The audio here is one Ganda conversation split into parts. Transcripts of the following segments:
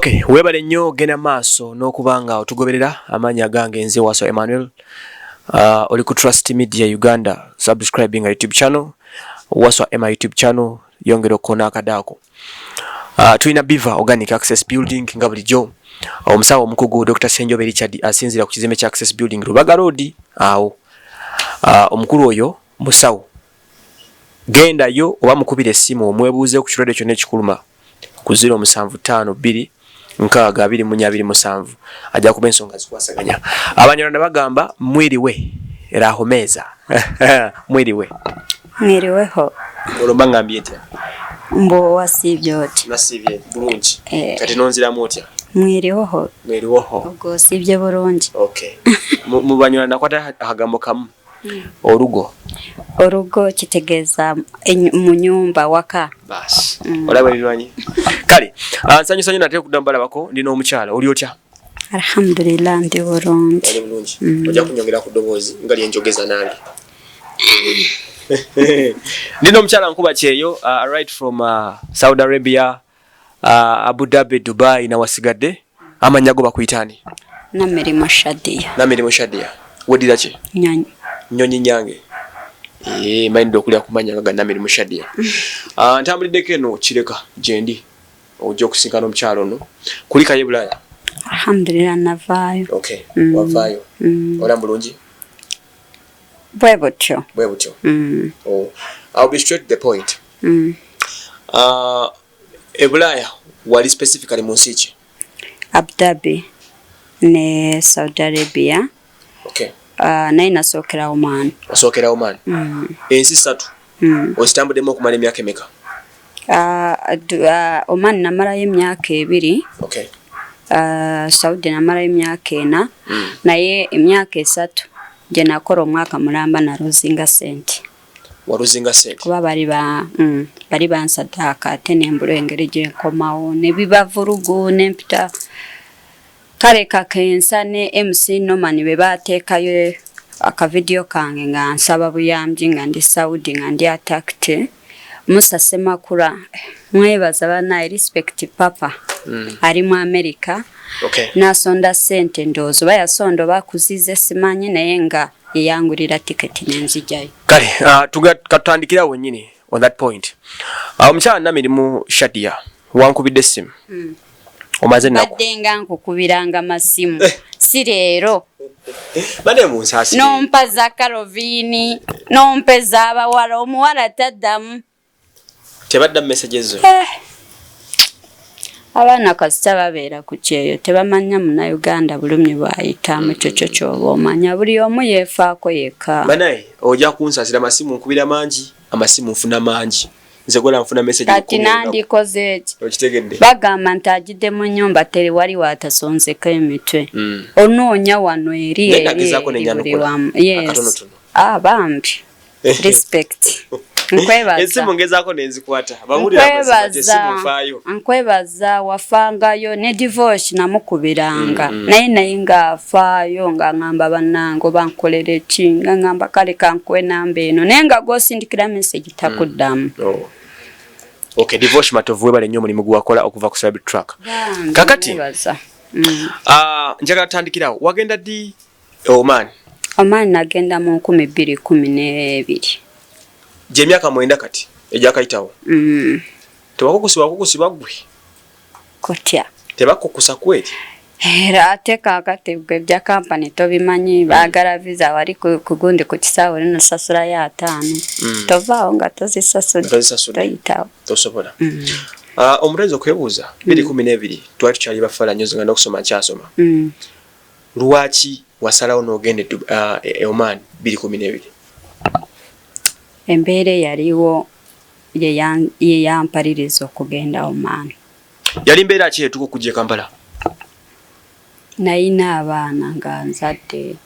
Okay, webale nnyo genda maaso n'okubanga otugoberera amanya gange nze Waso Emmanuel. Oli ku Trust Media Uganda, subscribing YouTube channel Waso Emma YouTube channel yongero kona akadako. Tuina Biva Organic Access Building nga bulijjo. Omusawo omukugu Dr. Senjobe Richard asinzira ku kizime kya Access Building Rubaga Road awo. Omukulu oyo musawo. Genda yo oba mukubire essimu omwebuuze ku kirwadde kyonna ekikuluma ku 0752 nkaaga 227 ajja kuba ensonga zikwasaganya. Abanyarwanda bagamba mwiriwe era homeza. Mwiriwe. Mwiriweho. Olomba ngambye ntya? Mbo wasibye oti. Nasibye bulungi. Kati nonziramu otya? Mwiriweho. Mwiriweho. Ogo sibye bulungi. Okay. Mu banyarwanda kwata akagambo kamu. Orugo. Orugo kitegeeza mu nyumba waka. Bas. Olaba ebirwanyi. Kale, nsanyusa nate kudambala bako ndino omukyala oli otya? Alhamdulillah ndi bulungi. Oli bulungi. Ojja kunyongera ku ddoboozi nga lyenjogeza nange. Ndino omukyala nkuba kyeyo right from Saudi Arabia, Abu Dhabi, Dubai na wasigadde amanyago bakuyitani. Namirimo Shadia. Namirimo Shadia. Wedira ki? Nyanyi. Nyonyi nyange. Mind okulya kumanya nga Namirimo Shadia. Ntambulideko eno kireka jendi. Ojja okusinkana omukyalo no. Kulika ye Bulaya. Alhamdulillah navaayo. Okay. Wavaayo. Ola bulungi. Bwebutyo. Bwebutyo. Oh. I'll be straight to the point. Bulaya wali specifically mu nsi ki? Abu Dhabi ne Saudi Arabia. Okay. Naye nasookera Oman. Osookera Oman. Ensi ssatu. Ozitambuddemu okumala emyaka emeka? Oman namalayo emyaka 2. Okay. Saudi namalayo emyaka 4. Naye emyaka 3 gye nakola omwaka mulamba na Ruzinga sente. Waruzinga sente? Kuba bali bansaddaaka ate nembula engeri gye nkomawo ne biba vurugu nempita. Kale kakensa ne MC Norman be bateekayo akavidiyo kange nga nsaba buyambi nga ndi Saudi nga ndi attacked. Musa Semakula mwebaza bana respect papa ali mu America. Okay. Nasonda sente ndozo bayasondo bakuzize simanyi naye nga yeyangulira ticket nenzijayo. Kale katandikira wennyini on that point. Omukyala Namirimo Shadia wankubidde essimu. Omaze nako. Badenga nkukubiranga masimu. Si leero. Bade mu nsasi. Nompa za Carovini, nompe za abawala omuwala taddamu. Tebadda messages zo. Abaana kasita babeera ku kyeyo tebamanya muna Uganda bulumye bwayitamu kyokyo kyoba omanya buli omu yeefaako yekka. Banaye ojja kunsasira amasimu nkubira mangi, amasimu nfuna mangi. Nze gola nfuna message kati nandikoze eki. Okitegedde. Bagamba nti agidde mu nnyumba teri wali watasonzeko emitwe. Onoonya wano eri yes. Bambi. Respect. Nkwebaza. Esimu ngezaako nenzikwata. Bawulira esimu faayo. Nkwebaza wafangayo ne divorce namukubiranga. Naye nga afaayo nga ngamba bannango bankolera eki nga ngamba kale kankwe namba eno naye nga gosindikira message takuddamu. Okay, divorce matovu webale nnyo mulimu gwakola okuva ku Cyber Truck. Kakati. Njagala tandikirawo wagenda ddi Oman? Oman nagenda mu 2012. Je myaka 9 kati ejakayitawo. Tebakukusiba gwe. Kotya. Tebakukusa kweli. Era ate kakati gwe bya company tobimanyi baagala visa wali kugundi ku kisaawe ne sasula ya 5. Tovaawo nga tozisasula. Toyitawo. Tosobola. Omulenzi okwebuuza 2012 twali tukyali bafala nnyo nga n'okusoma nkyasoma. Lwaki wasalawo n'ogende Oman 2012? Embeera yaliwo ye yampaliriza okugenda Oman. Yali mbeera ki etuko kujja Kampala? Nayina abaana nga nzadde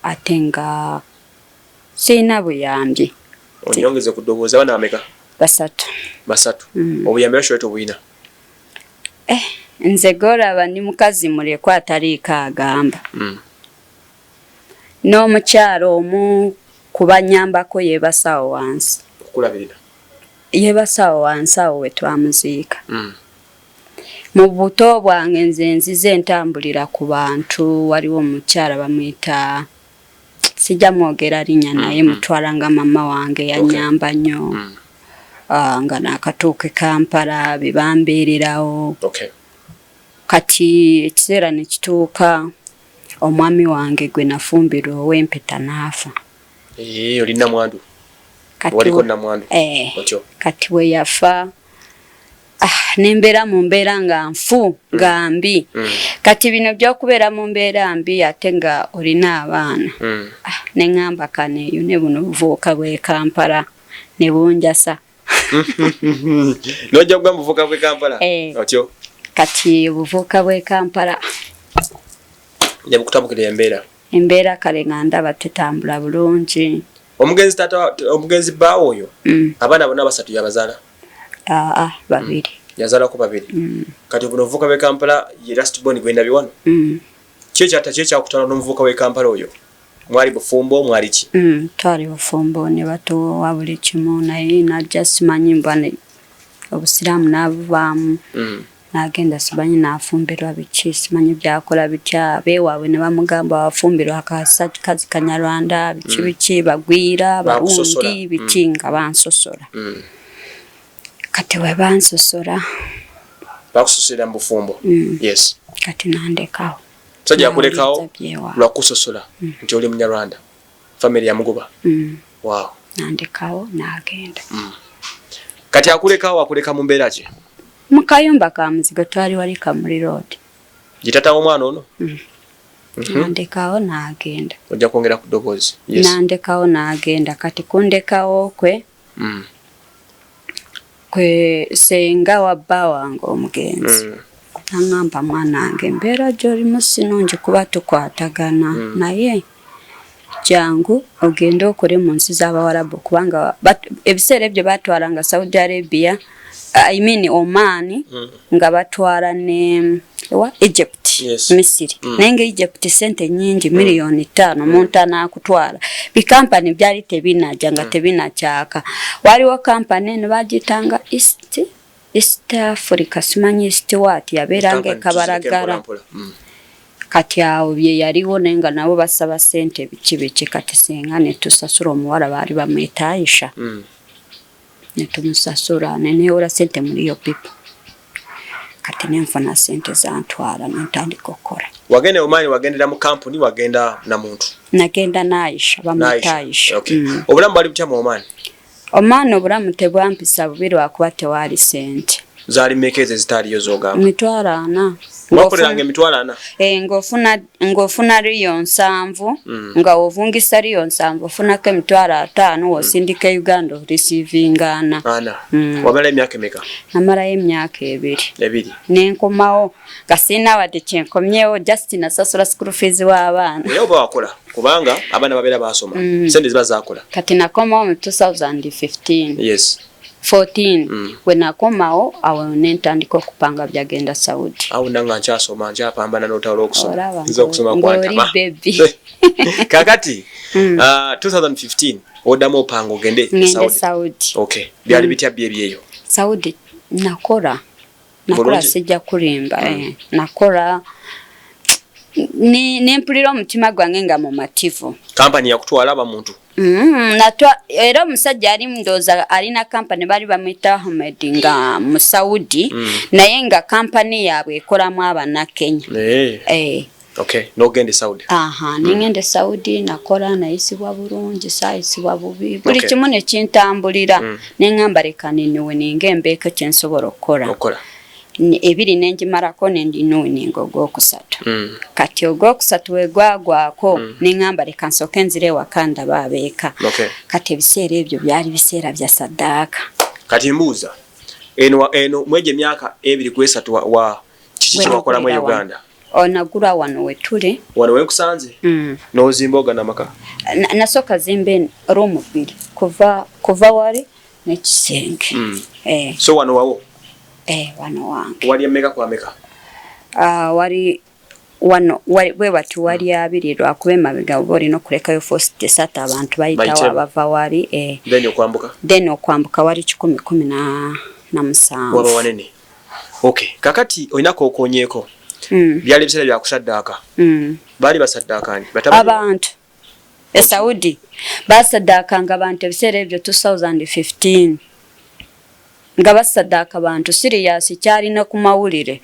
ate nga sina buyambi. Onyongeze ku ddoboozi abaana bameka? 3. 3. Obuyambi bw'ekyo obuyina? Nze golaba ndi mukazi mulekwa ataliiko agamba. N'omukyalo omu kubanyambako yebasawo wansi. Okulabirira? Yebasawo wansi awo we twamuziika. mu buto bwange nze nzize ntambulira ku bantu waliwo omukyala bamuyita sijja mwogera linnya naye mutwalanga mama wange yanyamba nnyo nga nakatuuka Kampala bebambeererawo kati ekiseera ne kituuka omwami wange gwe nafumbirwa ow'empeta n'afa. Olina mwandu? Waliko na mwandu? Kati we yafa nembeera mu mbeera nga nfu nga mbi. Kati bino by'okubeera mu mbeera mbi ate nga olina abaana. Ne ŋŋamba kaneeyo ne buno buvubuka bw'e Kampala ne bunjasa. Nojja kugamba buvubuka bw'e Kampala? Otyo? Kati obuvubuka bw'e Kampala ne bukutabukira embeera kale nga ndaba tetambula bulungi. Omugenzi bbaawo oyo abaana bonna basatu yabazaala? Babiri. Yazaalako babiri. Kati buno obuvubuka bw'e Kampala ye last born gwe ndabye wano? Ki ekyakutwala n'omuvubuka w'e Kampala oyo? Mwali bufumbo mwali ki? Twali bufumbo ne batuwa buli kimu naye najja simanyi mbane obusiraamu n'abuvaamu. Nagenda simanyi nafumbirwa biki simanyi byakola bitya beewaabwe ne bamugamba wafumbirwa akazi Kanyarwanda biki bagwira barundi biki nga bansosola. Kati we bansosola bakusosola mu bufumbo. Yes. Kati nandekawo. Sajja yakulekawo lwakusosola nti oli Munyarwanda family ya Mugoba. Wow. Nandekawo nagenda. Kati akulekawo akuleka mu mbeera ki? Mu kayumba ka muzigo twali wali Kamuli Road. Gitata omwana ono? Nandekawo nagenda. Ojja kwongera ku ddoboozi? Yes. Nandekawo nagenda kati kundekawo kwe senga wa bba wange omugenzi. Naŋŋamba mwana wange embeera gy'olimu sinungi kuba tukwatagana naye jangu ogende okole mu nsi z'Abawarabu kubanga ebiseera ebyo batwalanga Saudi Arabia Oman nga batwala ne Egypt. Misiri. Nenge Egypt sente nyingi milioni 5 omuntu anakutwala. Bikampani byali tebinaja nga tebinakyaka. Waliwo kampani ne bagitanga East Africa simanyi East what yaberanga Kabaragara. Kati awo bye yaliwo nenga nabo basaba sente biki kati senga ne tusasura omuwala bali bamweta Aisha. Ne tumusasura neneewora sente muri yo pipa. Kati nenfuna sente zantwala nentandika okkola. Wagende Omani wagendera mu kampuni wagenda na muntu? Nagenda na Aisha bamweta Aisha. Obulamu bali butya mu Omani? Omani obulamu tebwampisa bubi lwakuba tewali sente. Zaali mmekeze zitaaliyo z'ogamba? 40. Wakoleranga 40? Ng'ofuna Riyo 7 nga ovungisa Riyo 7 ofunako 50 wosindika Uganda orisiivingana. Wamala emyaka emeka? Namalayo emyaka 2. 2. Nenkomawo nga sirina wadde kyenkomyewo just nasasula school fees w'abaana. Naye oba wakola kubanga abaana babeera basoma sente ziba zakola. Kati nakomawo mu 2015. Yes. 14 we nakomawo awo nentandika okupanga byagenda Saudi. Awo nanga nkyasoma nkyapambana n'otawula okusoma. Nza okusoma kwantama. Kakati 2015 oddamu opanga ogende Saudi. Okay. Byali bitya byebyeyo? Saudi nakola sijja kulimba. Nakola nempulira omutima gwange nga mumativu. Kampani yakutwala abamuntu? Era omusajja ali ndooza alina kampani bali bamwita Ahmed nga mu Saudi naye nga kampani yaabwe ekolamu Abannakenya. Okay, nogende Saudi? Ningende Saudi nakola nayisibwa bulungi saayisibwa bubi buli kimu ne kintambulira neŋŋamba leka niniwe ninga embeeko kyensobola okukola. Ebiri nenjimarako nendinooninga ogwokusatu. Kati ogwokusatu wegwagwako neŋŋamba leka nsooke nzire ewaka ndaba abeeka. Kati ebiseera ebyo byali biseera bya saddaaka. Kati mbuuza eno mwegyo emyaka 2 wa kiki kyewakola mu Uganda? Onagula wano wetuli. Wano wenkusanze? N'ozimba ogana maka? Nasooka zimba room 2 kuva wali n'ekisenge. So wano wawo? Wano wange. Wali emeka kwa meka? Wali wano bwe bati wali 2 lwakuba emabega oba olina okulekayo first sata abantu bayitawo abava wali. Then okwambuka? Then okwambuka wali 10-17. Waba wanene? Okay, kakati oinako okonyeko. Byali bisera bya kusaddaaka. Bali basaddaaka ani? Abantu. Saudi basaddaakanga abantu ebiseera ebyo 2015. Nga basaddaaka abantu serious kyalina ku mawulire.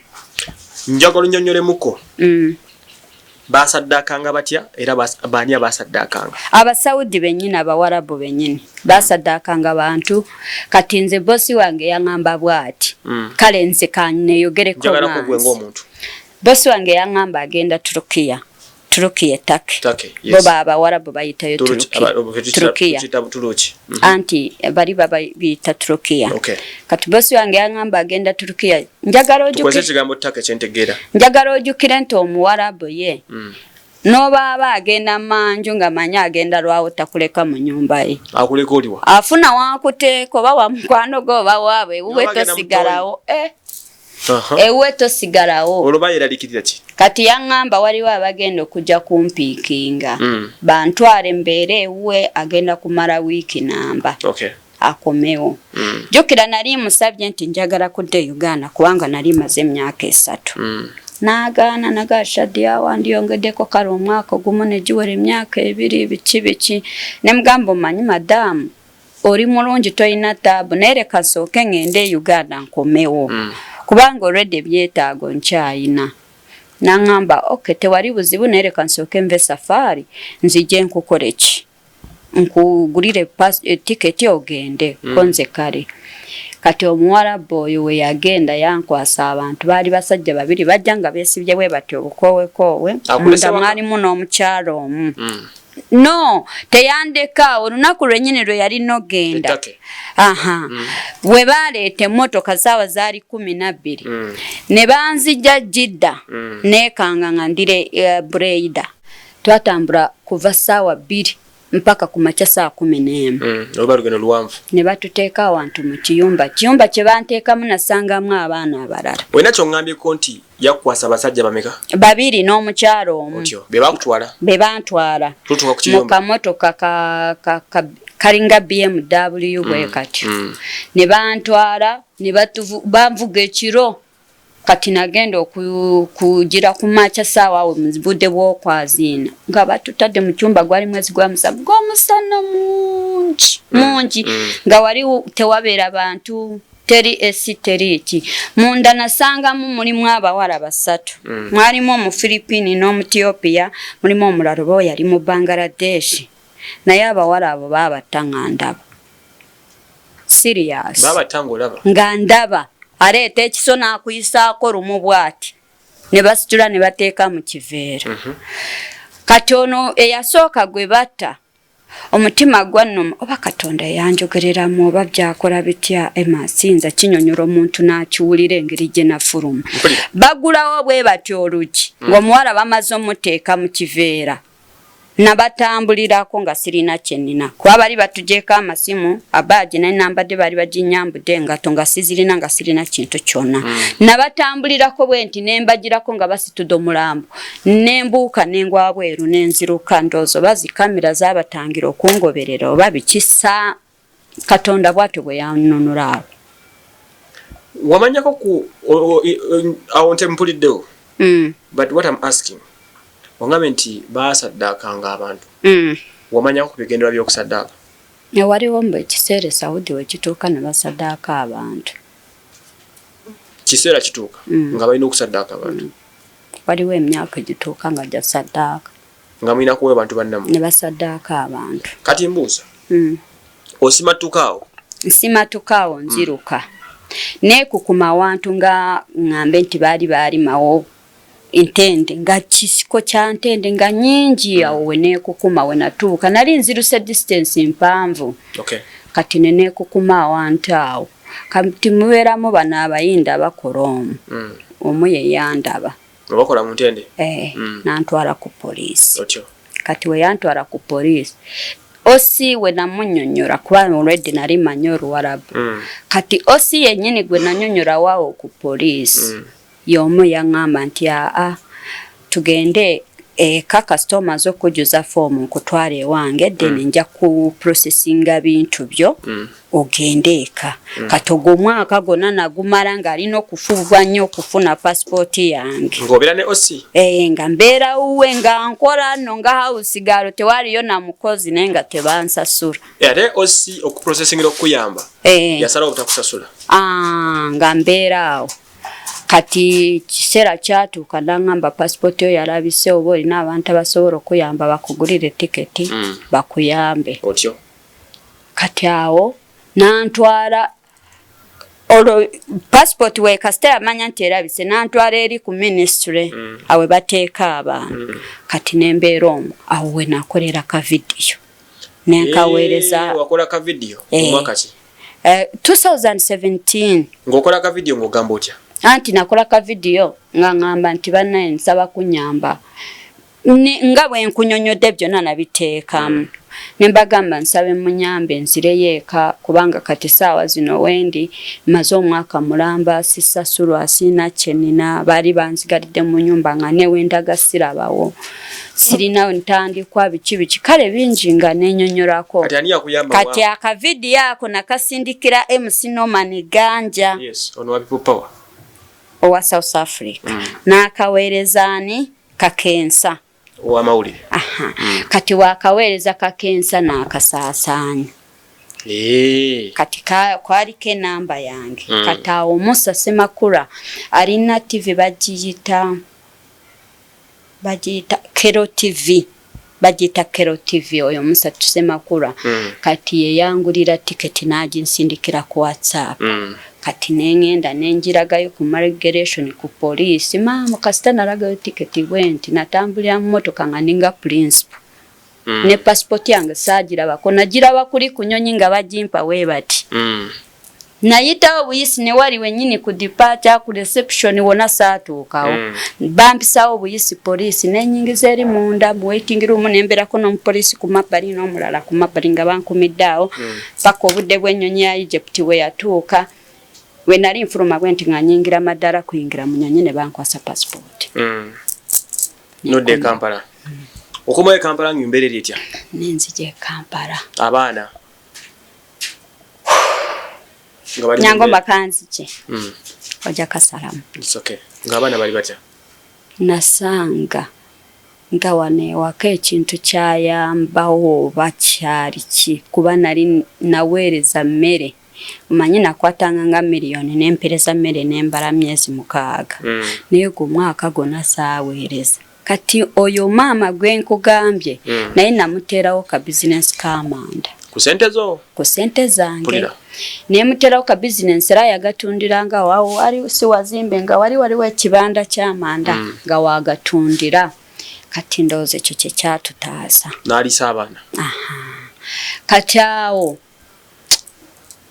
Njagala nnyonnyolemuko. Basaddaakanga batya era baani abasaddaakanga? Abasaudi bennyini abawarabu bennyini basaddaakanga abantu kati nze bosi wange yaŋŋamba bw'ati. Kale nze kanneeyogereko njagala ko gwe ng'omuntu. Bosi wange yaŋŋamba agenda Turukiya Turkey yes. Boba abawarabu bayitayo Turukiya anti bali bayita Turukiya okay. Kati bosi wange yaŋŋamba agenda Turukiya njagala ojjukire nti omuwarabu ye n'obaaba agenda manju nga manya agenda lwawo takuleka mu nyumba ye akuleka oliwa afuna wakuteeka oba wa mukwano gwo oba waabwe ewuwe tosigalawo ewe tosigalawo olwo yeraliikirira ki kati yaŋŋamba waliwo abagenda okujja kumpiikinga bantwale mbeere ewuwe agenda kumala wiiki namba okay. Akomewo jjukira nali musabye nti njagala kudda Uganda kubanga nali maze emyaka 3 Nagaana Shadia wandiyongeddeko kale omwaka ogumu ne giwera emyaka 2 biki ne mugamba omanyi madamu oli mulungi toyina taabu naye leka nsooke ngende Uganda nkomewo kubanga already byetaago nkyayina naŋŋamba okay tewali buzibu naye leka nsooke nve safari nzije nkukole ki nkugulire tiketi ogende konze kale kati omuwarabu oyo we yagenda yankwasa abantu baali basajja babiri bajja nga beesibye bwe batyo obukoowe munda mwalimu n'omukyalo omu no teyandeka olunaku lwennyini lwe yali nogenda we baleeta emmotoka zaawa zaali 12 ne banzija Jidda neekanga nga ndire Buraida twatambula kuva ssaawa 2 mpaka ku makya saa 11 ne batuteeka awantu mu kiyumba kye banteekamu nasangamu abaana abalala olina ky'oŋŋambyeko nti yakukwasa basajja bameka 2 n'omukyalo omu be bantwala mu kamotoka kalinga BMW bwe katyo ne bantwala ne banvuga ekiro kati nagenda okugira ku makya saawa awo mu budde bw'okwaziina nga batutadde mu cyumba gwali mwezi gwa Musabu gw'omusana mungi nga wali tewabeera bantu teri esiteriki munda nasangamu mulimu abawala 3 mwalimu Omufilipini n'Omuthiopia mulimu omulala oba yali mu Bangladesh naye abawala abo baabatta ndaba serious nga ndaba aleeta ekiso n'akuyisaako lumu bw'ati ne basitula ne bateeka mu kiveera kati ono eyasooka gwe batta omutima gwannuma oba Katonda yanjogereramu oba byakola bitya emasinza kinyonyola omuntu n'akiwulira engeri gye nafuluma bagulawo bwe batyo olugi ng'omuwala bamaze omuteeka mu kiveera nabatambulirako nga sirina kyenina kuba bali batugyeko amasimu abaaji nenambadde bali baginyambudde engato nga sizirina nga sirina kintu kyonna nabatambulirako bwe nti nembagirako nga basitudde omulambo nembuuka nengwa bweru nenziruka ndoozo bazi kamera zaabatangira okungoberera oba bikisa Katonda bwatyo bwe yanunula abo wamanyako ku awo ntempuliddewo but what I'm asking wangabe nti basaddaakanga abantu wamanyako ku bigendera by'okusaddaaka waliwo mbu ekiseera Saudi we kituuka ne basaddaaka abantu kiseera kituuka nga balina okusaddaaka abantu waliwo emyaka gituuka nga gyasaddaaka nga mulina kuwa abantu bannamu ne basaddaaka abantu kati mbuuza osimatukaawo nsimatukaawo nziruka neekukuma awantu nga ŋŋambe nti baalimawo entende nga kisiko kya ntende nga nyingi awo we neekukuma we natuuka nali nziruse distance mpanvu kati ne neekukuma awantu awo kati mubeeramu bano abayinda abakola omu ye yandaba bakola mu ntende nantwala ku poliisi kati we yantwala ku poliisi osi we namunnyonnyola kuba already nali manyi Oluwarabu kati osi yennyini gwe nannyonnyola waawo ku poliisi y'omu yaŋŋamba nti tugende ka customers okujuza form nkutwala ewange then nja ku processinga bintu byo ogende eka kati ogwo omwaka gonna nagumala nga alina okufuubwa nnyo okufuna passport yange ng'obeera ne OC nga mbeera uwe nga nkola nno nga house girl tewaliyo na mukozi naye nga tebansasula ate OC okuprocessingira okuyamba yasalawo obutakusasula nga mbeera awo kati kiseera kyatuuka n'angamba passport yo yalabise oba olina abantu abasobola okuyamba bakugulire tiketi bakuyambe otyo kati awo nantwala olwo passport we kasita yamanya nti erabise nantwala eri ku ministry awe bateeka abantu kati nembeera omwo awo we nakolera ka vidiyo nenkaweereza wakola ka vidiyo omwaka ki 2017 ng'okola ka vidiyo ng'ogamba otya anti nakola ka vidiyo nga ngamba nti bannaye nsaba kunyamba nga bwe nkunyonyodde byonna nabiteekamu nembagamba nsabe munyambe nzireyo eka kubanga kati saawa zino wendi maze omwaka mulamba sisasulwa sina kyenina baali banzigalidde mu nyumba nga newendaga sirabawo sirina ntandikwa biki kale bingi nga nenyonyorako kati akavidiyo ako nakasindikira MC Norman Ganja ono wa People Power owa South Africa n'akaweerezaani Kakensa ow'amawulire kati wakaweereza Kakensa n'akasaasaanya kati kwaliko enamba yange kati awo Musa Semakula alina TV bagiyita Kero TV bagiyita Kero TV oyo Musa Semakula kati yeyangulira tiketi n'aginsindikira ku WhatsApp kati nengenda nenjiragayo ku migration ku police mama kasita nalagayo tiketi bwenti natambulira mu motoka nga ninga principal ne passport yange saagirabako nagiraba kuli kunyonyi nga bagimpa webati nayitawo buyisi ne wali wenyini ku departure ku reception wona saatuukawo bampisawo buyisi police nenyingiza eri munda mu waiting room nemberako n'omupolisi ku mabbali n'omulala ku mabbali nga bankumiddeawo paka obudde bw'ennyonyi ya Egypt we yatuuka we nali nfuluma bwe nti nga nyingira maddala kuyingira mu nyonyi ne bankwasa passport nodde Kampala okomayo Kampala ng'embeera eri etya nenzije Kampala abaana nyango bakanzije oja kasalamu ng'abaana bali batya nasanga nga wane waka ekintu kyayambawo bakyali ki kuba nali naweereza mmere umanyi nakwatanga nga miliyoni nempereza mmere nembala myezi 6 naye ku mwaka gonna saaweereza kati oyo maama gwe nkugambye naye namuteerawo ka business k'amanda ku sente zange nemuterawo ka business era yagatundiranga wawo wali si wazimbe nga waliwo ekibanda ky'amanda nga wagatundira kati ndowooza ekyo kye kyatutaasa n'alisa abaana kati awo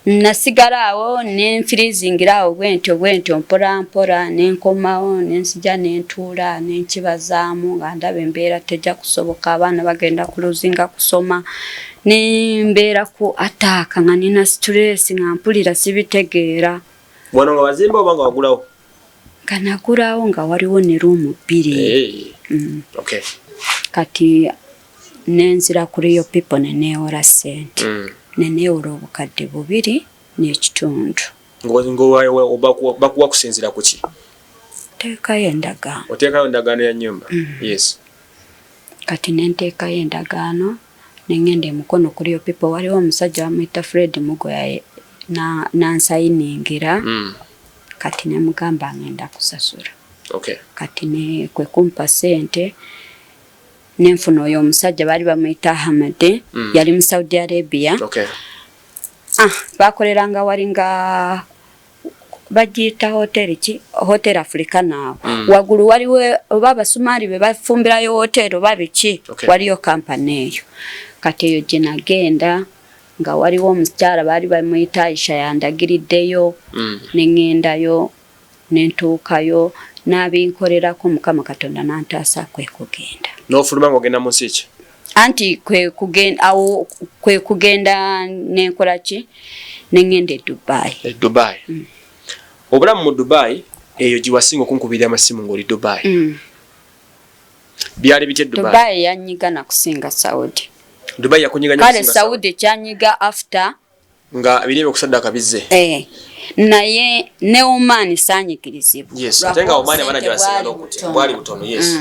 nasigala awo nenfirizingira awo bwentyo mpola nenkomawo nensija nentuula nenkibazaamu nga ndaba embeera tejja kusoboka abaana bagenda kuluzinga kusoma nembeera ku ataaka nga nina stress nga mpulira sibitegeera wano nga wazimba oba nga wagulawo nga nagulawo nga waliwo ne ruumu 2 kati nenzira ku Real People neneewola ssente neneewola obukadde 2 n'ekitundu bakuwa kusinzira ku ki teekayo endagaano oteekayo endagaano ya nnyumba kati nenteekayo endagaano nengenda emukono ku Real People waliwo omusajja bamuyita Fred Mugoya nansayiningira kati nemugamba ngenda kusasula kati kwe kumpa ssente nenfuna oyo omusajja baali bamuyita Ahmed yali mu Saudi Arabia bakoleranga wali nga bagiyita hotel Africana waggulu waliwo oba abasumaali be bafumbirayo hotel oba biki waliyo kampani eyo kati eyo gye nagenda nga waliwo omukyala baali bamuyita Aisha yandagiriddeyo nengendayo nentuukayo n'abinkolerako Mukama Katonda nantaasa kwe kugenda n'ofuluma ng'ogenda mu nsi ki anti kwe kugenda nenkola ki nengenda e Dubai obulamu mu Dubai eyo gye wasinga okunkubirira amasimu ng'oli Dubai byali bitye Dubai. Dubai yanyiga na kusinga Saudi. Dubai yakunyiga kale Saudi kyanyiga after nga birebe kusadaka bizze. Naye ne Oman sanyikirizibwa. Yes, atenga Oman abana gyasingala okutya. Bwali butono, yes.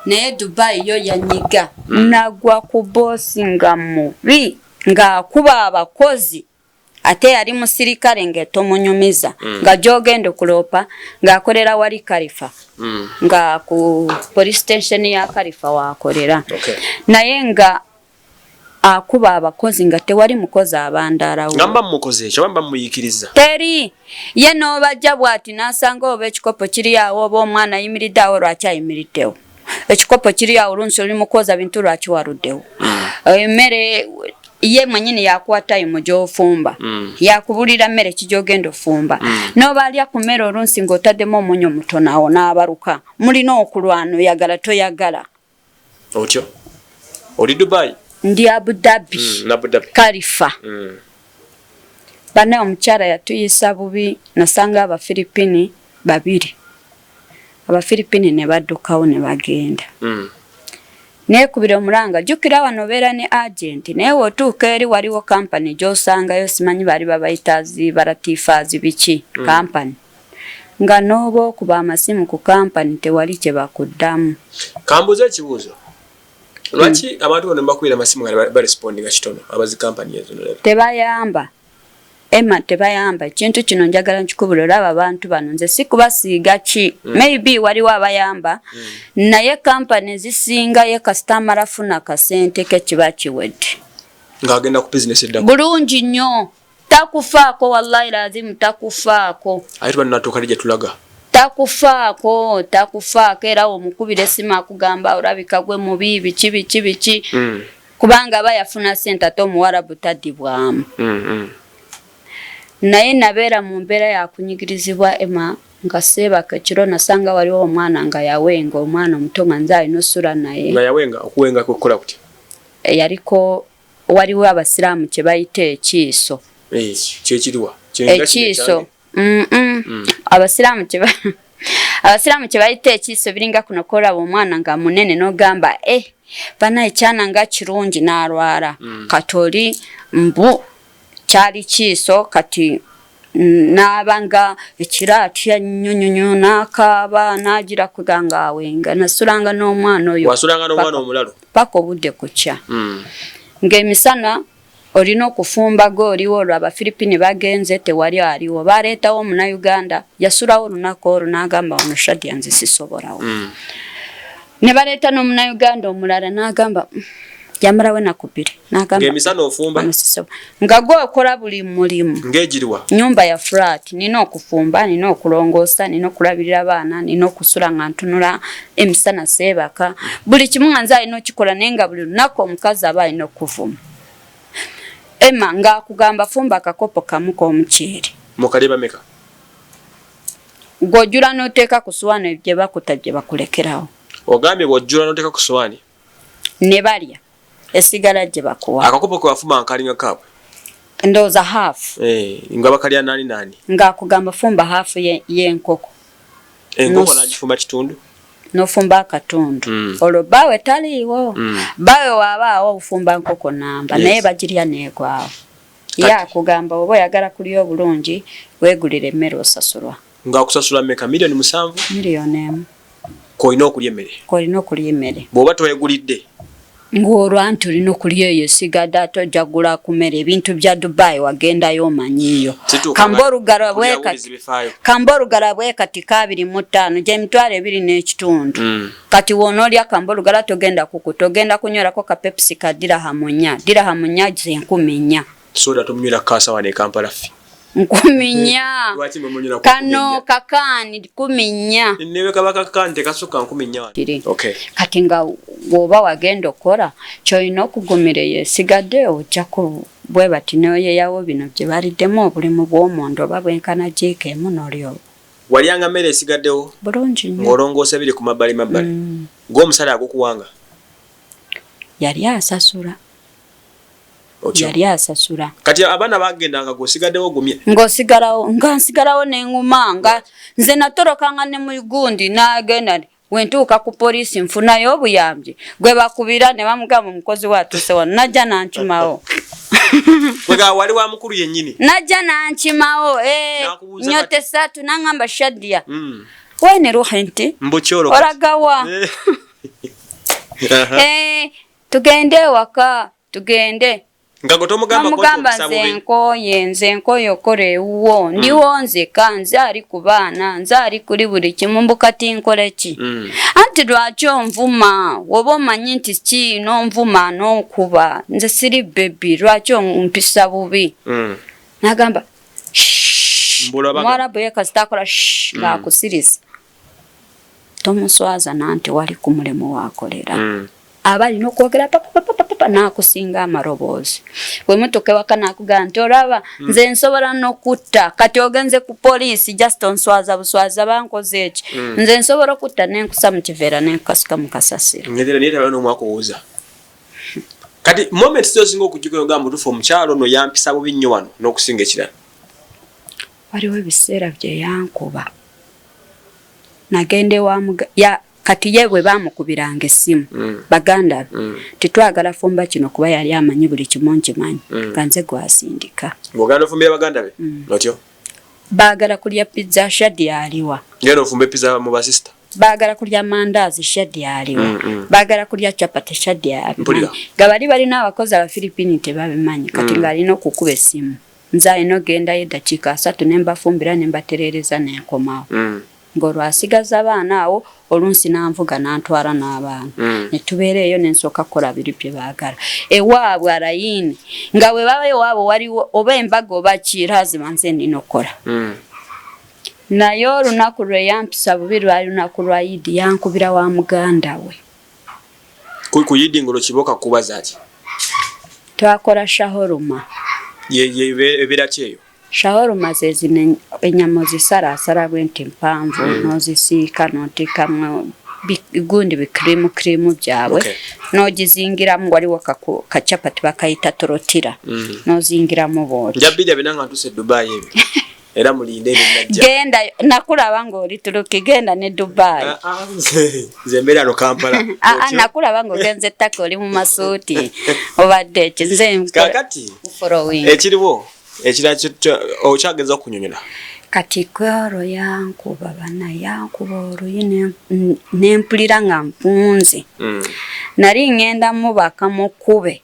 Naye Dubai yo yanyiga nagwa ku bosi nga mubi nga kuba abakozi ate yali musirikale ng'eto munyumiza nga jogendo kulopa ng'akolera wali Khalifa nga ku police station ya Khalifa wakolera. Naye nga akuba abakozi nga tewali mukozi abandaalawo. Ngamba mukozi ekyo bamba muyikiriza. Teri ye n'obajja bw'ati n'asanga oba ekikopo kiri awo oba omwana ayimiridde awo lwaki ayimiriddewo. Ekikopo kiri awo olunsi oli mukoza bintu lwaki waruddewo. Emmere ye mwenyini yakuwa time gy'ofumba. Yakubulira mmere kijogenda ofumba. N'oba alya ku mmere olunsi ng'otaddemu omunyo mutono awo n'abaluka. Mulina okulwana oyagala toyagala. Otyo. Oli Dubai? Ndi Abu Dhabi. Khalifa. Bana omukyala yatuyisa bubi nasanga Abafiripini babiri. Abafiripini ne baddukawo ne bagenda. Nekubira omulanga jukira wano beera ne agent naye wotuuka eri waliwo company gy'osangayo simanyi bali babayitazi baratifazi biki company nga n'oba okuba amasimu ku company tewali kye bakuddamu. Kambuza ekibuuzo. Lwaki abantu bano bakwira amasimu nga barespondinga kitono abazi company ezo noleba? Tebayamba. Tebayamba ekintu kino njagala nkikubula olaba abantu bano nze sikubasiiga ki maybe waliwo abayamba naye company zisinga ye customer afuna kasente ke kiba kiwedde ng'agenda ku business edda bulungi nnyo takufaako wallahi lazim takufaako ayitwa natuuka lije tulaga takufaako era omukubira essimu akugamba olabika gwe mubi biki kubanga bayafuna sente ate omuwarabu taddibwamu. Naye nabeera mu mbeera ya kunyigirizibwa Emma nga seebaka ekiro nasanga waliwo omwana nga yawenga omwana omuto nga nze alina osula naye. Nga yawenga okuwenga kukola kutya? Yaliko waliwo abasiraamu kye bayita ekiiso. Kyekiriwa? Ekiiso. Abasiraamu kye bayita ekiiso biringa kuno kolaba omwana nga munene n'ogamba bana ekyana nga kirungi n'alwala katoli mbu kyali kiiso kati n'abanga ekiraatya nnyonyonyo n'akaaba n'agira kuganga awenga nasulanga n'omwana oyo. Wasulanga n'omwana omulalo? Paka obudde kukya. Ng'emisana olina okufumba g'oliwo olwo Abafiripini bagenze tewali aliwo baleetawo Omunnayuganda yasulawo olunaku olwo n'agamba wano Shadia nze sisobolawo. Ne baleeta n'Omunnayuganda omulala n'agamba yamarawe nakubiri nagamba ngemisana ofumba nga gwe okola buli mulimu ngejiriwa nyumba ya flat nina okufumba nina okulongosa nina okulabirira abaana nina okusula nga ntunula emisana sebaka buli kimu nga nze alina okikola nenga buli lunaku omukazi aba alina okuvuma Emma nga kugamba fumba akakopo kamu k'omuceere mukaliba meka gojula noteeka ku ssowaani gye bakutajje bakulekerawo ogambye gojula noteeka ku ssowaani ne balya esigala gye bakuwa akakopo ko afuma ankalinga kapo ndoza half nga bakalya nani nga kugamba fumba half y'enkoko enkoko n'agifumba kitundu n'ofumba akatundu olwo bawe taliiwo bawe waabaawo ofumba nkoko namba naye bagirya neegwawo ya kugamba oba oyagala kulya obulungi weegulire emmere osasulwa nga kusasula mmeka miliyoni 7 miliyoni 1 koyina okulya emmere koyina okulya emmere bw'oba toyegulidde ng'olwo anti olina okulya eyo esigadde ate ojja kugula ku mmere ebintu bya Dubai wagendayo omanyiiyo kamba olugala bwe kati ka 25 gy'emitwalo 2.5 kati wonoolya kamba olugala togenda kunywelako ka Pepsi ka dirhamu 4 dirhamu 4 4 soda tomunywera kasawane Kampala ffi 4 kano kakani 4 newe kabaka kante kasuka 4 okay kati nga woba wagenda okola kyoyina okugumira yesigadde ojja ku bwe bati noye yawo bino gye baliddemu obulimu bw'omuntu oba bwenkana jeeke emu n'olyo walyanga mmere esigaddewo bulungi nnyo ng'olongoosa biri ku mabbali ng'omusale agokuwanga yali asasula kati abaana bagendanga gosigaddewo gumye nga nsigalawo n'enguma nga nze natorokanga ne mu gundi n'agenda wentuuka ku poliisi nfunayo obuyambi gwe bakubira ne bamugamba omukozi watuse wano najja nankimawo wega wali wa mukulu yennyini najja nankimawo nyote 3 nangamba Shadia wene ruhe nti mbukyoro oragawa tugende waka tugende ngagomugamba nze nkoye okore uwo ndiwo nzeka nze ari ku baana nze ari kuri buli kimu mbukati nkole ki anti lwaki onvuma woba omanyi nti ki n'onvuma n'okuba nze siri bebi lwaki ompisa bubi nagamba mwarabu yekazitakola ng'akusiriza tomuswaza nanti wali ku mulimo wakolera abalina okwogera papa nakusinga amaroboozi bwemutuke waka nakugamba nti olaba nze nsobola n'okutta kati ogenze ku poliisi just onswaza buswaza bankoze eki nze nsobola okutta nenkusa mu kiveera nenkukasuka mu kasasiro kati moment zozinga okujjuka ogamba mutufu omukyalo no yampisa bubi nnyo wano n'okusinga ekirala waliwo ebiseera bye yankuba nagende kati ye bwe bamukubiranga essimu baganda titwagala fumba kino kuba yali amanyi buli kimu nkimanyi ganze gwasindika ng'ogenda ofumbira baganda be notyo baagala kulya pizza Shadia aliwa ngenda ofumbe pizza mu basista baagala kulya mandazi Shadia aliwa baagala kulya chapati Shadia aliwa gabali balina abakozi aba Filipini tebabimanyi kati ng'alina okukuba essimu nze alina ogendayo eddakiika 3 nembafumbira nembatereereza nenkomawo ng'olwasigaza abaana awo olunsi nanvuga nantwala n'abaana netubeera eyo nensooka kukola biri bye baagala ewaabwe alayini nga bwe baba ewaabwe waliwo oba embaga oba kirazima nze nina okukola naye olunaku lwe yampisa bubi lwali lunaku lwa Idi yankubira wa muganda we ku Idi ngolo kiboka kubaza ati twakola shahoruma ebeera kyeyo shahoruma zezine enyama zisarasara bwenti mpanvu nozisiika noteekamu gundi bikirimu byabwe nogizingiramu waliwo kacapati bakayita torotira nozingiramu booti njabira binanga ntuse Dubai ebyo era mulinde ebinajja genda nakulaba ng'oli Turuki genda ne Dubai zembera no Kampala nakulaba ng'ogenze ettaka oli mu masuuti obadde ekinze kakati ekiriwo ekira okyageza okunyonyola kati kwaro yankuba bana yankuba oluyi nempulira nga mpunzi nali ngenda mubaka mukube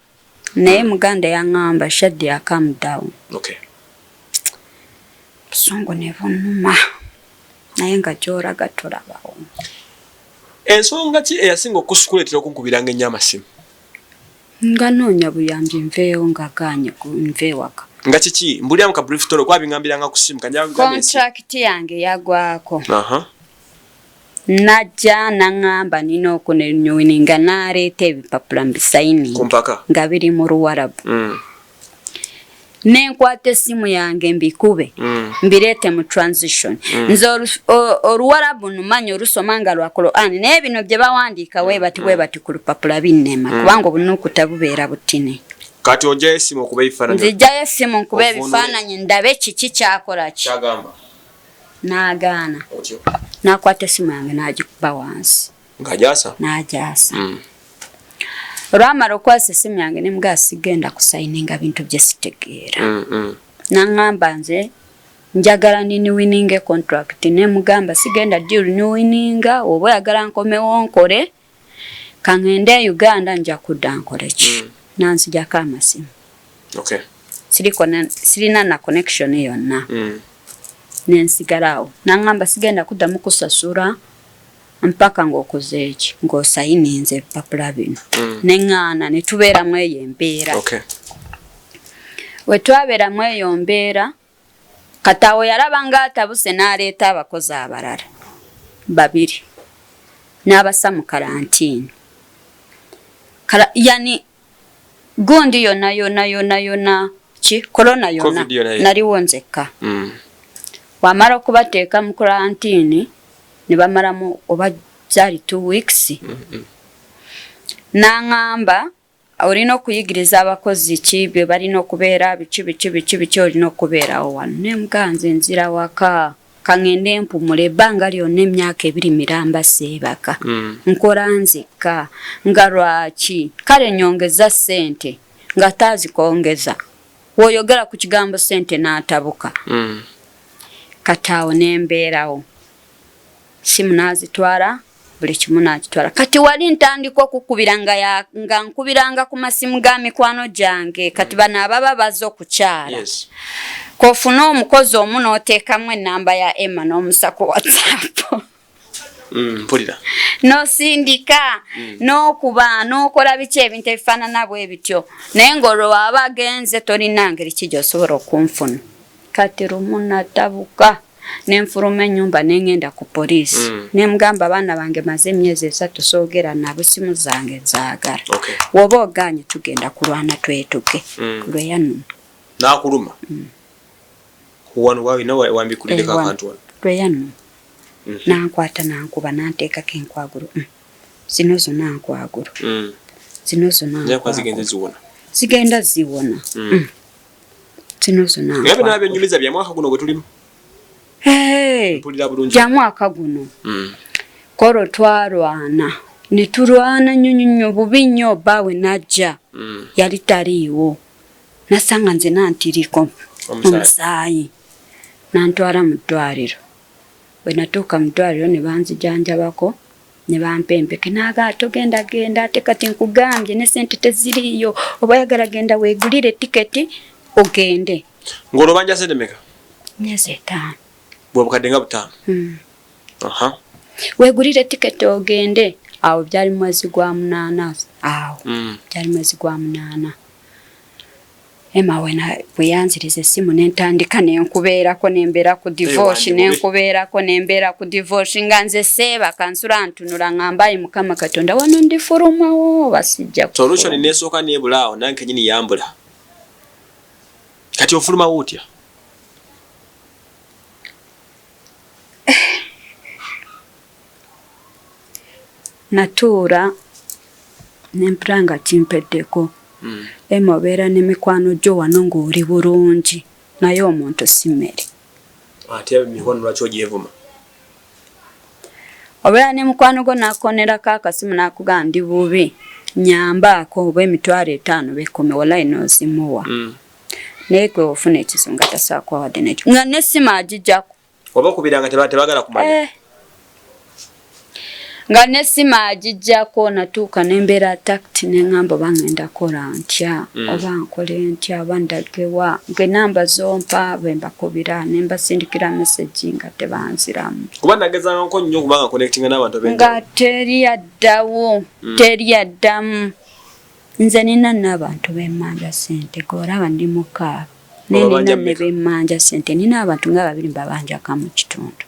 naye muganda yaŋŋamba Shadia calm down songo nebunuma naye nga gyoraga tolabawo ensonga ki eyasinga okusukuleetera okunkubiranga ennyo amasimu nga noonya buyambi nveewo nga ganye nveewaka nga kiki mbulira mu kabrief tolo kwabingambiranga ku simu contract yange yagwako najja naŋŋamba nina okunenyuwininga n'aleeta ebipapula mbisayininga nga biri mu Luwarabu nenkwata essimu yange mbikube mbireete mu transition nze Oluwarabu numanyi olusoma nga lwa Qur'an naye bino bye bawandiika bwebati ku lupapula binnema kubanga obunuukuta bubeera butine kati ojayo essimu okuba ebifaananyi nzijjayo essimu nkuba ebifaananyi ndabe kiki kyakola ki n'agaana n'akwata essimu yange n'agikuba wansi n'agyasa olwamala okwasa essimu yange ne mugaa sigenda kusayininga bintu bye sitegeera n'aŋŋamba nze njagala niniwininga contract ne mugamba sigenda deal niwininga oba oyagala nkomewo nkole kaŋŋende Uganda nja kudda nkole ki nanzijako amasimu sirina na connection yonna nensigalawo naŋŋamba sigenda kuddamu kusasula mpaka ng'okoze eki ng'osayininze ebipapula bino neŋŋaana ne tubeeramu eyo embeera we twabeeramu eyo mbeera kati awo yalaba ng'atabuse n'aleeta abakozi abalala 2 n'abassa mu kalantiini yani gundi yonna korona yonna naliwo nzekka wamala okubateeka mu kalantiini ne bamalamu oba zaali 2 weeks n'aŋŋamba olina okuyigiriza abakozi ki bye balina okubeera biki olina okubeerawo wano ne muganze nzira waka kangende mpumule ebbanga lyonna emyaka 2 miramba Seebaka nkola nzekka nga lwaki kale nyongeza ssente nga tazikongeza woyogera ku kigambo ssente n'atabuka kataawo nembeerawo simu nazitwala buli kimu nakitwala kati wali ntandika okukubira nga nkubiranga ku masimu ga mikwano gyange kati bano ababa bazze okukyala kofuna omukozi omu n'oteekamu ennamba ya Emma n'omusa ku WhatsApp mpulira n'osindika n'okuba n'okola biki ebintu ebifaanana bwe bityo naye ng'olwo aba agenze tolina ngeri ki gy'osobola okunfuna kati lumu natabuka nenfuluma ennyumba nengenda ku poliisi nemugamba abaana bange maze emyezi 3 soogera nabo simu zange zaagala woba oganye tugenda kulwana twetuke lweyanu nakuluma wano wawina wambikulireko akantu wano lweyanu nankwata nankuba nanteekako enkwagulu zino zonna nkwagulu zino zonna zigenda ziwona zino zonna ngabe nabenyumiza bya mwaka guno gwe tulimu ja mwaka guno koro twarwana ne tulwana nyunyunyo bubi nnyo bawe najja yali taliiwo nasanga nze nantiriko omusaayi nantwala mu ddwaliro bwe natuuka mu ddwaliro ne banzijanjabako ne bampempeke naaga togenda genda ate kati nkugambye ne sente teziriiyo oba yagala genda weegulire tiketi ogende ng'olwo banja sente meka myezi 5 bwabukadde nga 5 weegulire tiketi ogende awo byali mwezi gwa 8 awo byali mwezi gwa 8 Emma bwe yanziriza essimu nentandika nenkubeerako nembeera ku divorce nenkubeerako nembeera ku divorce nga nze Seebaka nsula ntunula ngambayi Mukama Katonda wano ndifulumawo basijja solution nesooka nebulaawo nange nyini yambula kati ofulumawo otya natuura nempulanga kimpeddeko Emma obeera n'emikwano gyo wano ng'oli bulungi naye omuntu si mmere ate emikono lwaki ogyevuma obeera n'emikwano gwo nakonerako akasimu nakugamba ndi bubi nyambaako oba emitwalo 5 10 walayi n'ozimuwa naye gwe ofuna ekiso nga tasaako wadde nekyo nga n'essimu agijjako oba okubiranga tebagala kumanya nga n'essimu agijjako natuuka nembeera takiti neŋŋamba oba ŋŋenda kola ntya oba nkole ntya oba ndagewa ng'enamba zompa bwe mbakubira ne mbasindikira mesegi nga tebanziramu kuba nagezangako nnyo kubanga connectinga n'abantu nga teriyaddawo teriyaddamu nze nina n'abantu bemmanja ssente golaba ndi mukaaba nenina ne bemmanja ssente nina abantu nga 2 mbabanjaka mu kitundu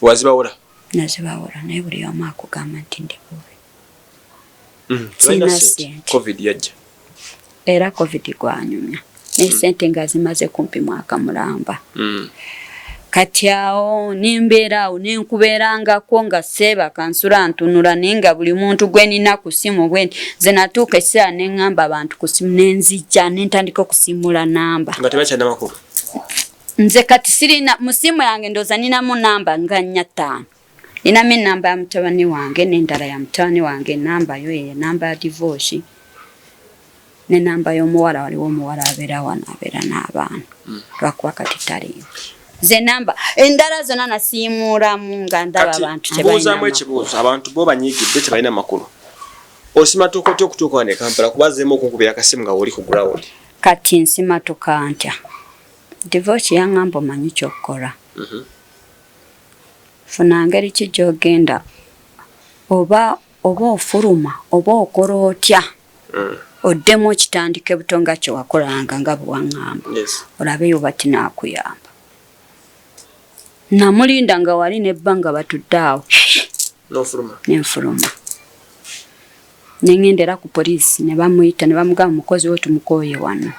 wazibawula nazibawula naye buli omu akugamba nti ndi bubi covid yajja era covid gwanyumya naye ssente nga zimaze kumpi mwaka mulamba kati awo nembeera awo nenkubeerangako nga Seebaka nsula ntunula naye nga buli muntu gwe nina ku simu bwe nze natuuka essaawa neŋŋamba abantu ku simu nenzijja nentandika okusimula namba nga tebakyannamakulu nze kati sirina mu simu yange ndooza ninamu namba nga 4-5 ninamu enamba ya mutabani wange n'endala ya mutabani wange enamba yo ye namba ya divorce n'enamba y'omuwala waliwo omuwala abeera wano abeera n'abaana lwakuba kati taliyo ze namba endala zonna nasiimuulamu nga ndaba abantu tebalinamu ekibuuzo abantu bo banyiigidde tebalina makulu osimatuuka otya okutuuka wano e Kampala kubazeemu okunkubira akasimu nga woli ku ground kati nsimatuka ntya divorce yaŋŋamba omanyi kyokkola funa ngeri ki gy'ogenda oba ofuluma oba okola otya oddemu okitandike buto nga kye wakolanga nga bwe waŋŋamba olabeyo oba tinaakuyamba namulinda nga wali nebbanga batudde awo nenfuluma neŋŋendera ku poliisi ne bamuyita ne bamugamba mukozi we tumukooye wano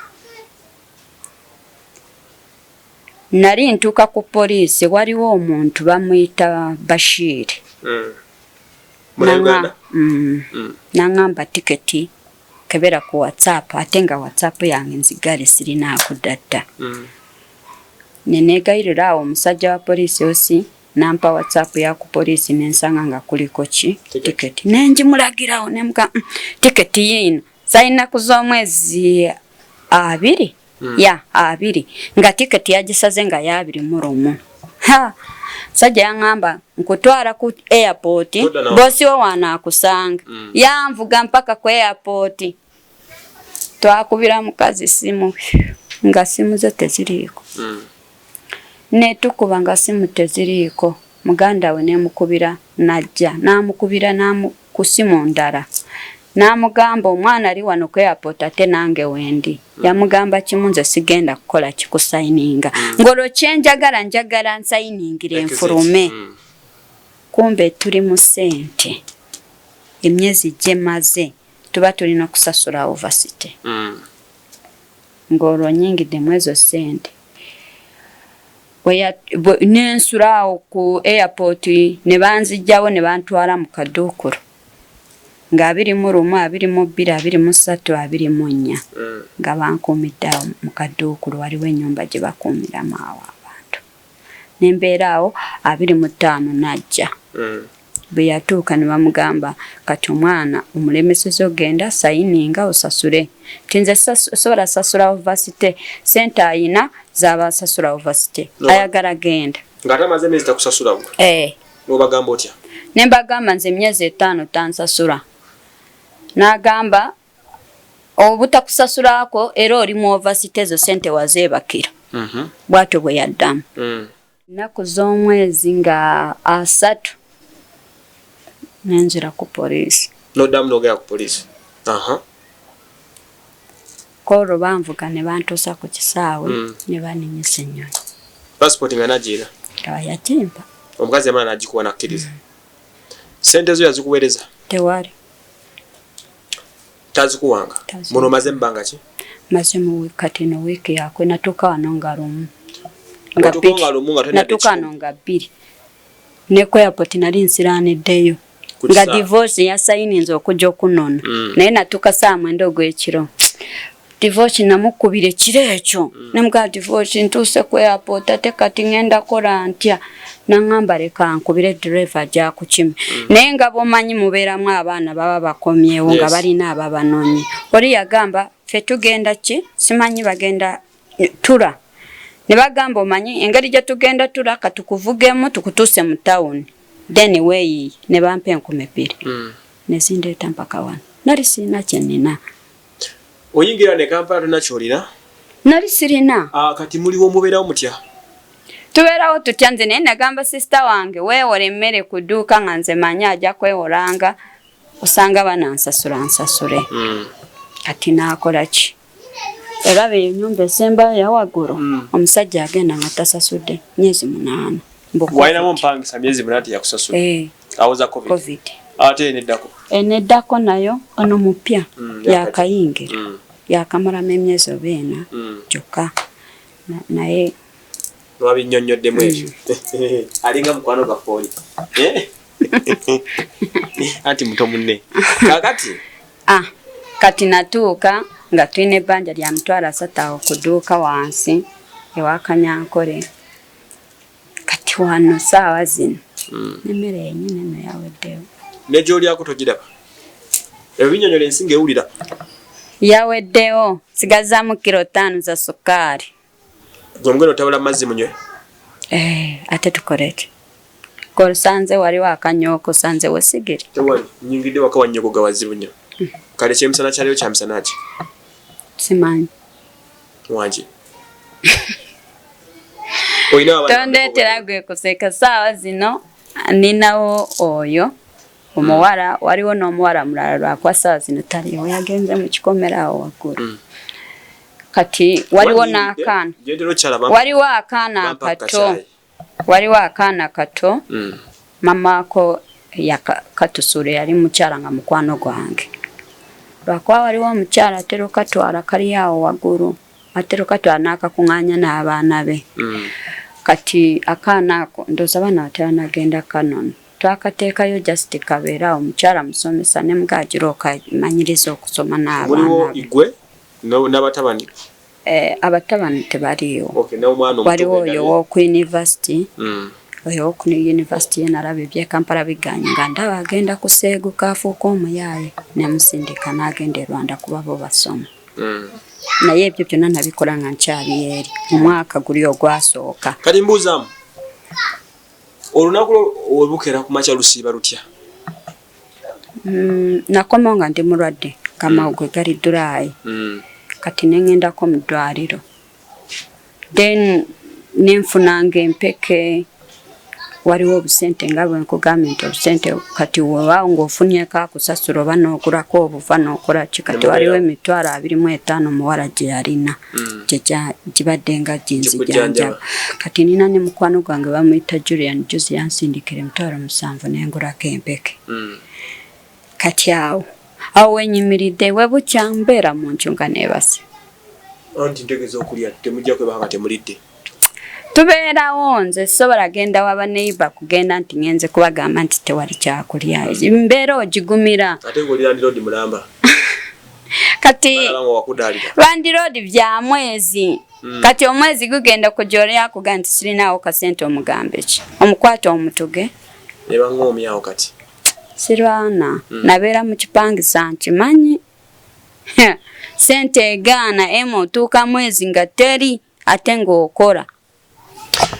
nali ntuuka ku poliisi waliwo omuntu bamuyita Bashir naŋŋamba tiketi kebera ku WhatsApp ate nga WhatsApp yange nzigale sirinaako data Nenegayirira awo omusajja wa poliisi osi nampa WhatsApp ya ku poliisi nensanga nga kuliko ki tiketi nenjimulagirawo nemuka tiketi yino sayina kuz'omwezi 2 ya 2 nga tiketi yagisaze nga ya 21 sajja yangamba nkutwara ku airport bosi wo wanaakusanga yanvuga mpaka ku airport twakubira mukazi simu nga simu ze teziriiko netukuba nga simu teziriiko muganda we nemukubira najja namukubira kusimu ndala namugamba omwana ali wano ku airport ate nange wendi yamugamba kimunze sigenda kukola kikusayininga ngolo njagala nsayiningire enfurume kumbe tuli mu sente emyezi gyemaze tuba tulina kusasula overcity ngolo nyingide mwezo sente nensulawo ku airport ne banzijjawo ne bantwala mu kaduukulu nga 21, 22, 23, 24 nga bankuumidde mu kaduukulu waliwo ennyumba gye bakuumiramu awo abantu nembeera awo 25 najja bwe yatuuka ne bamugamba kati omwana omulemeseza ogenda sayininga osasule tinze sobola sasula overcity sente ayina z'abasasula overcity ayagala genda ng'atamaze emyezi takusasula gwe n'obagamba otya nembagamba nze emyezi 5 tansasula n'agamba obutakusasulako era oli mu overcity ezo sente wazeebakira bw'atyo bwe yaddamu ennaku z'omwezi nga 3 nenzira ku poliisi noddamu n'ogera ku poliisi kolo banvuga ne bantuusa ku kisaawe ne baninyisa ennyonyi passport nga nagiina nga yagimpa omukazi yamala n'agikuwa nakkiriza sente zo yazikuweereza tewali tazikuwanga muno maze mbanga ki maze mu kati no wiiki yakwe natuuka wano nga lumu natuuka wano nga 2 ne ku airport nali nsiraaniddeyo nga divorce yasayininze okujja okunona naye natuuka saa 9 ogw'ekiro divorce namukubire kiro ekyo nemuga divorce ntuuse ku airport ate kati ngenda kola ntya nangamba leka nkubire driver ajja kukime naye nga bomanyi mubeeramu abaana baba bakomyewo nga balina ababanonye oli yagamba ffe tugenda ki simanyi bagenda tula ne bagamba omanyi engeri gye tugenda tula katukuvugemu tukutuuse mu town then weeyi ne bampa 12 nezindeeta mpaka wano nali sirina kyenina oyingira ne Kampala tonna kyolina nali sirina kati muliwo mubeerawo mutya tubeerawo tutya nze naye nagamba sisita wange weewola emmere ku dduuka nga nze manyi ajja kwewolanga osanga banansasule kati naakola ki olaba eyo nyumba esembayo yawaggulu omusajja agenda nga tasasudde myezi 8 walinamu mpangisa myezi 8 teyakusasula awoza covid ate neddako nayo ono mupya yakayingira yakamalamu emyezi 4 kyokka naye lwabinnyonnyoddemu ekyo alinga mukwano gafooli anti muto munne kakati kati natuuka nga tulina ebbanja lya mitwalo 3 awo ku dduuka wansi ewa Kanyankole kati wano saawa zino n'emmere yennyini eno yaweddewo nejoolyako togiraba ebinnyonnyola ensinga ewulira yaweddewo sigazaamu kilo 5 za sukaali omugendo otabula mazzi munywe ate tukoleki kosanze waliwo akanyooko sanze wesigiri tewali nyingidde waka wanyoko gawazibu nnyo kale kyemisana kyaliwo kyamisana ki simanyi wangi tondeetera gwe kuseka saawa zino ninawo oyo omuwala waliwo n'omuwala mulala lwakwa saawa zino taliwo yagenze mu kikomera awo waggulu kati waliwo n'akaana waliwo akaana kato mamaako yakatusula yali mukyala nga mukwano gwange lwakuba waliwo omukyala atera katwala kali awo waggulu atera katwala n'akakuŋŋaanya n'abaana be kati akaana ako ndooza baana batera nagenda kanono twakateekayo just kabeera omukyala musomesa ne mugagira okamanyiriza okusoma n'abaana igwe n'abatabani abatabani tebaliyo. Okay, na omwana omuto. Waliwo oyo w'oku university. Oyo w'oku university yenalaba ebye Kampala biganye nga ndaba agenda kuseeguka afuuka omuyaaye nemusindika n'agenda e Rwanda kuba bo basoma. Naye ebyo byonna nabikola nga nkyali eri omwaka guli ogwasooka. Kati mbuuzaamu olunaku olubukera ku makya lusiiba lutya? Nakomawo nga ndi mulwadde kamawugwe gali dulaayi. Kati nengendako mu ddwaliro. Then nenfunanga empeke. Waliwo obusente nga bwe nkugambye nti obusente kati weewaawo ng'ofunyeko akusasula oba n'okulako obuva n'okola ki kati waliwo emitwalo 25 muwala gye yalina gibadde nga ginzijanjaba. Kati nina ne mukwano gwange bamuyita Julian Juzi yansindikira emitwalo 7 n'engulako empeke. Kati awo wenyimiridde webukya mbeera mu nju nga neebase. Anti ntegeeza okulya temujja kwebanga temulidde. Tubeerawo nze sobola genda wa baneiba kugenda nti ngenze kubagamba nti tewali kyakulya. Mbeera ogigumira. Ate ng'olira Land mulamba. Kati Land bya mwezi. Kati omwezi gugenda kujolera akugamba nti sirinaawo kasente omugambe ki. Omukwata omutuge. Eba ng'omyawo kati. Sirwana. Nabeera mu kipangisa nkimanyi. Sente egaana otuuka mwezi nga teri ate ng'okola.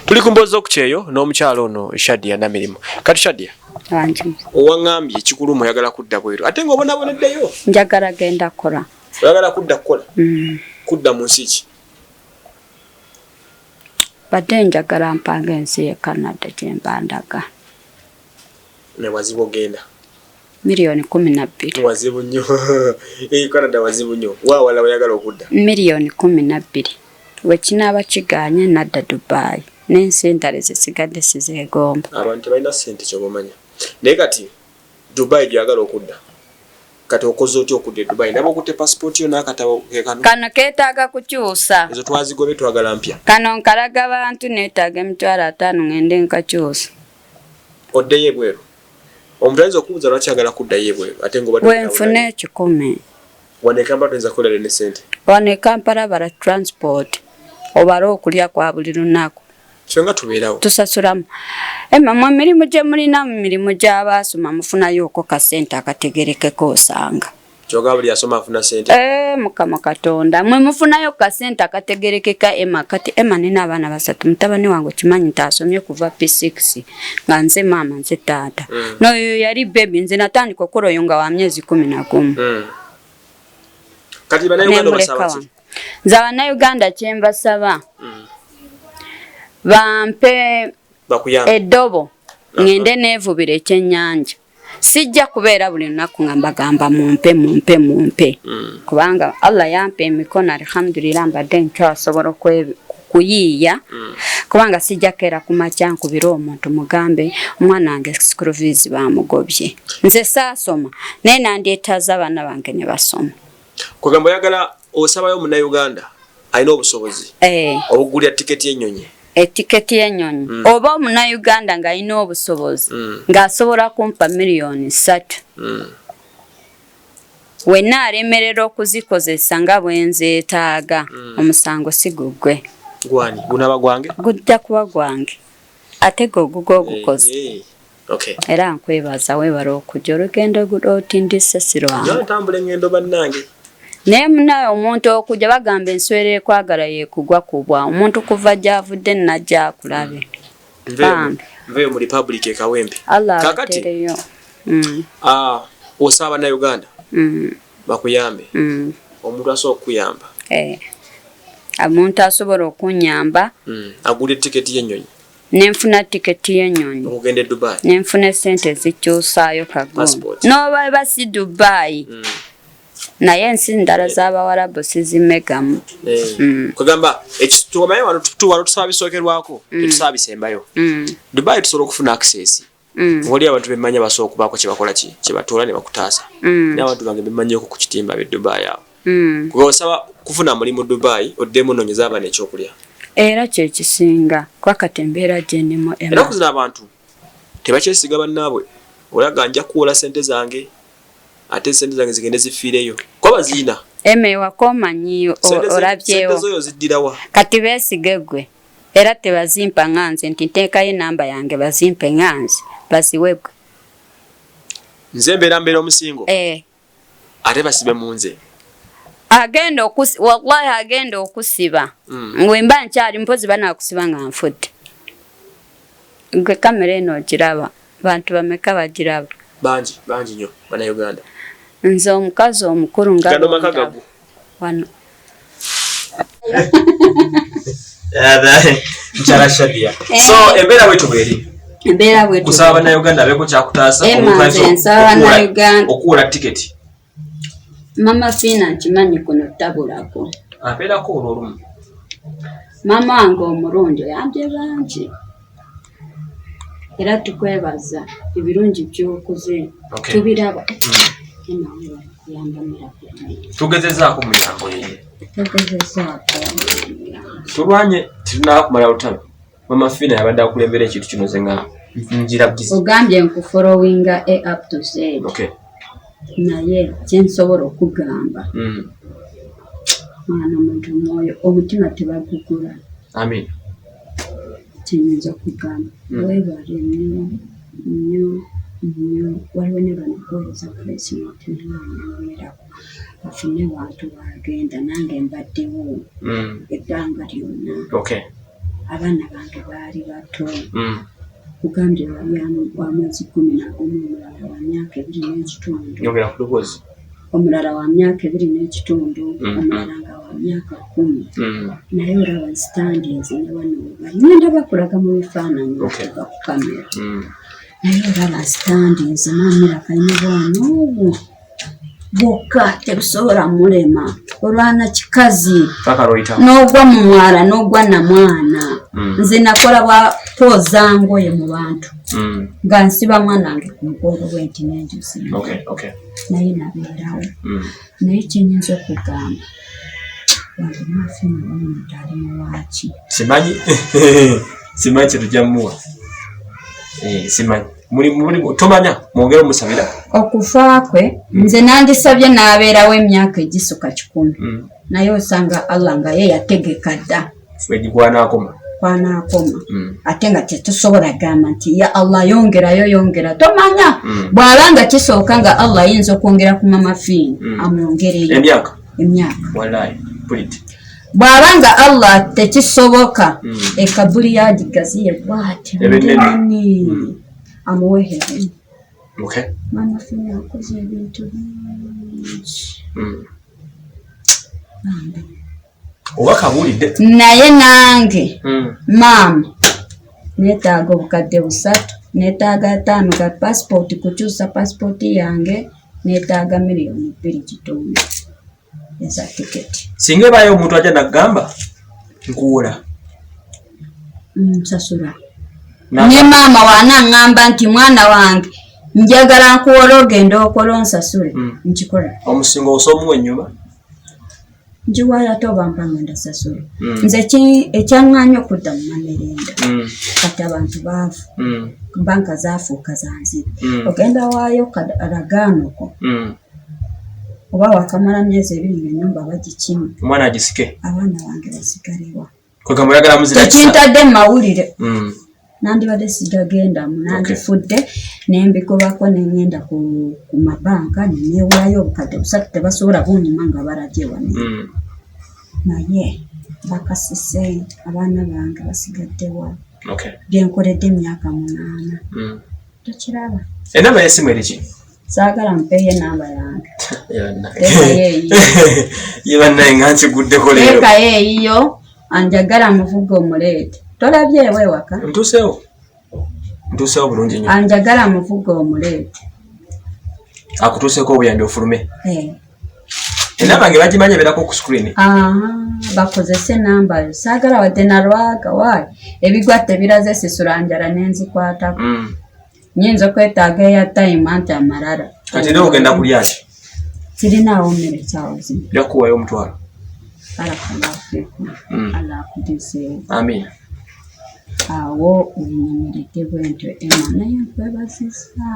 Tuli kumboza okukyeyo n'omukyalo ono Shadia Namirimu. Kati Shadia. Wanji. Owangambye ekikulu oyagala kudda bweru. Ate ng'obonaboneddeyo. Njagala genda kola. Oyagala kudda kukola? Kudda mu nsi ki? Badde njagala mpanga ensi ye Canada gye mbandaga. Ne wazibu ogenda? Milioni 12. Wazibu nnyo. Canada wazibu nnyo. Wawala oyagala okudda? Milioni 12. Wekinaaba kiganye nadda Dubai. N'ensi endala zisigadde sizeegomba. Abantu tebalina ssente kyobamanya. Naye kati Dubai gyagala okudda. Kati okoze otya okudda e Dubai? Ndaba okutte passport yo n'akatabo ke kano. Kano keetaaga kukyusa. Ezo twazigobe twagala mpya. Kano nkalaga abantu neetaaga emitwalo 5 ngende nkakyusa. Oddeyo ebweru. Omuntu ayinza okubuuza lwaki ayagala kuddayo ebweru ate ng'obadde wenfune 10. Wano e Kampala tuyinza kukolera ne ssente. Wano e Kampala bala transport. Obala okulya kwa buli lunaku. Kyonga tubeerawo. Tusasulamu. Mu mirimu gye mulina mu mirimu gy'abaasoma mufunayo okwo kasente akategerekeko osanga. Kyonga buli asoma afuna ssente. Mukama Katonda. Mwe mufunayo kasente akategerekeka kati nina abaana 3. Mutabani wange kimanyi nti asomye kuva P6 nga nze maama nze taata. N'oyo yali baby nze natandika okukola oyo nga wa myezi 11. Kati bannayuganda basaba ki? Nze Abannayuganda kye mbasaba bampe eddobo ngende neevubira ekyennyanja. Sijja kubeera buli lunaku nga mbagamba mumpe. Kubanga Allah yampa emikono alhamdulillah mbadde nkyasobola kuyiiya. Kubanga sijja keera ku makya nkubira omuntu mugambe omwana wange school fees bamugobye. Nze saasoma naye nandyetaaza abaana bange ne basoma. Kugamba oyagala osabayo Munnayuganda alina obusobozi obugulira tiketi y'ennyonyi. Etiketi y'ennyonyi oba Omunnayuganda ng'alina obusobozi ng'asobola kumpa milioni 3. Wenna alemerera okuzikozesa nga bwe nzeetaaga omusango si gugwe. Gwani gunaba gwange? Gujja kuba gwange ate gwe ogukoze. Okay. Era nkwebaza weebala okujja olugendo otindise sirwangu. Ntambula engendo bannange. Naye munayo omuntu okujja bagamba enswera ekwagala yeekugwa kubwa. Omuntu kuva gy'avudde najja akulabe. Nve mu Republic e Kawempe. Kakati osaba Bannayuganda bakuyambe. Omuntu asobola okukuyamba. Omuntu asobola okunyamba. Agula tiketi y'ennyonyi. Nenfuna tiketi y'ennyonyi. Okugenda e Dubai. Nenfuna sente zikyusaayo kagundi. N'oba basi Dubai. Naye ensi ndala z'Abawarabu sizimegamu. Kugamba ekitumaye wano tusaba bisookerwako tusaba bisembayo. Dubai tusobola okufuna access. Oli abantu bemanya basobola okubaako kye bakola kye batoola ne bakutaasa. N'abantu bange bemanyeko ku kitimba b'e Dubai awo. Osaba kufuna mulimu Dubai oddemu noonyeza abaana ekyokulya. Era kye kisinga kwakati embeera gye ndimu ema. Era kuzina abantu tebakyesiga bannaabwe. Olaga nja kuwola ssente zange ate ssente zange zigende zifiireyo. Kwa baziina eme wakomanyi olabyewo zoyo ziddirawa kati beesige gwe era tebazimpa nganze nti nteekayo namba yange bazimpe nganze baziwe gwe nze mbeera omusingo ate basibe munze wallahi agenda okusiba ngwemba nkyali mpozi banakusiba nga nfudde gwe kamera eno ogiraba bantu bameka bagiraba bangi nnyo bannayuganda nze omukazi omukulu nga wano Mchala Shadia. So embeera bwetu bweri. Embeera bwetu. Kusaba bannayuganda beko kyakutaasa okuwula tiketi. Mama Fina nkimanyi kuno tabulako. Abeerako olwolumu. Mama wange omulungi yambye bangi. Era tukwebaza ebirungi by'okoze. Tubiraba. Tugezezaako mu mirambo ye. Tulwanye tunakumala lutalo. Mama Fina yabadde akulembera ekintu kino ze nga njira bgizi. Ogambye nkufollowinga up to Z. Okay. Naye kyensobola okugamba. Mwana muntu mwoyo omutima tebagugula. Amen. Kyenyinza okugamba. Webale nnyo waliwo ne banakuweza pulezidenti newanyemerako bafune bantu bagenda nange mbaddewo ebbanga lyonna. Okay. Abaana bange baali bato kugambye wa mwezi 11 omulala wa myaka 2 n'ekitundu. Yongera ku luboozi. Omulala wa myaka 2 n'ekitundu omulala nga wa myaka 10 naye olaba standings ne wano ngenda bakulaga mu bifaananyi okuva ku kamera naye olaba standings mamira kalina bwano bokka tebusobola mulema olwana kikazi n'ogwa mu mwala n'ogwa na mwana nze nakola bwa pozangoye mu bantu nga nsiba mwana wange ku mugongo bwenti n'enjusi naye nabeerawo naye kyenyinza okugamba wange Mafina omuntu ali muwaaki simanyi kyetujja mmuwa simanyi muri tomanya mwongera omusabira okufa kwe nze nandisabye n'abeerawo emyaka egisuka 10 naye osanga Allah nga ye yategeka dda kwanakoma ate nga tetusobola gamba nti ya Allah yongera tomanya bw'abanga kisooka nga Allah ayinza okwongera ku Mama Fina amwongereyo emyaka wallahi bw'abanga Allah tekisoboka ekabuli yagigaziye bw'ati amuwehere. Okay. Mama Fina akoze ebintu bingi. Oba kabulidde. Naye nange maama neetaaga obukadde 3 neetaaga 5 ga passport kukyusa passport yange neetaaga $2.5 eza tiketi. Singa bayo omuntu ajja nagamba nkuwula. Sasula. Nye mama wana ngamba nti mwana wange njagala nkuwola ogenda okola onsasule nkikola. Omusingo osomu ennyuma. Njiwala toba mpanga ndasasula. Nze ekyaŋŋaanya okudda mu mamerenda. Kati abantu baavu. Banka zaafuuka zanziba. Ogenda waayo kalagaano ko. Oba wakamala myezi 2 mu nnyumba bagikima. Omwana agisike. Abaana bange basigalewa. Kwegamba oyagala muzira kisa. Tekintadde mu mawulire. Nandibadde sijagenda nandifudde nembikobako nengenda ku mabanka neewulayo obukadde 3 tebasobola bunyuma nga balabye wano. Naye bakasise abaana bange basigaddewa. Byenkoledde emyaka 8. Tokiraba. Enamba y'essimu eriki? Saagala mpeeye namba yange. Yebannaye nga nkiguddeko leero. Teekayo eyiyo anjagala muvuga omuleete. Tolabye ewe waka? Ntuseewo bulungi nnyo. Anjagala muvuga omuleete. Akutuuseeko obuyambi ofulume? Enamba nge bagimanya ebeerako ku screen. Bakozese namba yo. Saagala wadde nalwaga waayi. Ebigwatte biraze sisulanjala n'enzikwatako. Nyinza okwetaaga airtime anti amalala. Kati ne ogenda kulya ki? Sirinaawo mmere kyawuzima. Yakuwayo omutwalo. Allah akudizeewo. Amin. Awo oyinyimiridde bwentyo Emma naye nkwebazisa.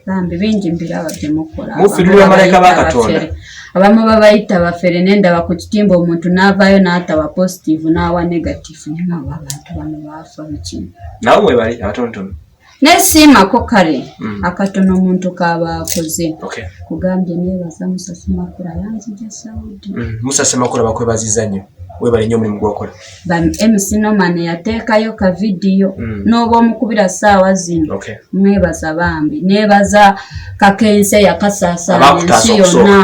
Bambi bingi mbiraba bye mukola. Mufirira malayika ba Katonda. abamu babayita bafere nenda bakukitimba omuntu n'avaayo n'ataba positive n'awa negative nabo abantu bano baafa biki nawe mwe bali atontono nesiimako kale akatono omuntu kaba akoze kugambye nebaza Musasi Makula yanzija Saudi Musasi Makula bakwebaziza nnyo webale nnyo mulimu gwokola MC Norman yateekayo ka video n'oba omukubira ssaawa zino mwebaza bambi nebaza Kakense yakasaasaanya ensi yonna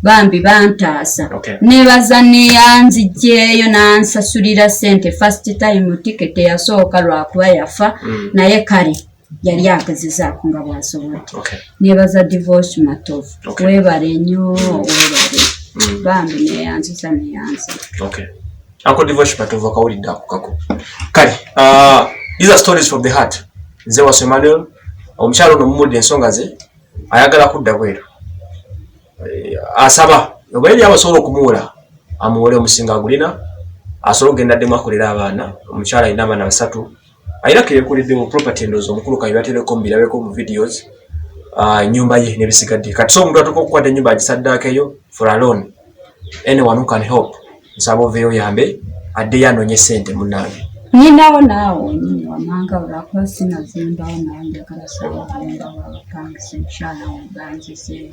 bambi bantaasa nebaza neyanzijeeyo nansasulira ssente first time ticket yasooka lwakuba yafa naye kale yali agezezaako nga bwasobola nebaza Divorce Matovu webale nnyo webale bambi neyanziza Uncle Divorce Matovu akawulidde ako kako kale these are stories from the heart nze Waso Emmanuel omukyalo ono mumudde ensonga ze ayagala kudda bweru asaba oba yali abasobola okumuwula amuwole omusinga agulina asobola okugenda ddemu akolera abaana omukyala alina abaana 3 ayina keyekoledde mu property endozo omukulu kayibya telecom birabeko mu videos nyumba ye nebisigadde kati so omuntu atuuka okukwata ennyumba agisaddaako for a loan anyone who can help nsaba oveeyo yambe addeyo anoonye ssente munnange ninawo naawo nyini wamanga olwakuba sinazimbawo nawe njagala sawagendawo abapangisa enkyala webanzize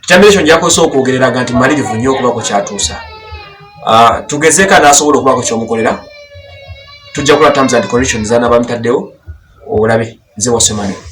kitambo ekyo njako sooka okwogereraga nti malirivu nnyo okubako kyatuusa tugezeeko n'asobola okubako kyomukolera tujja kukola terms and conditions z'anaabamutaddewo olabe nze Waso Emmanuel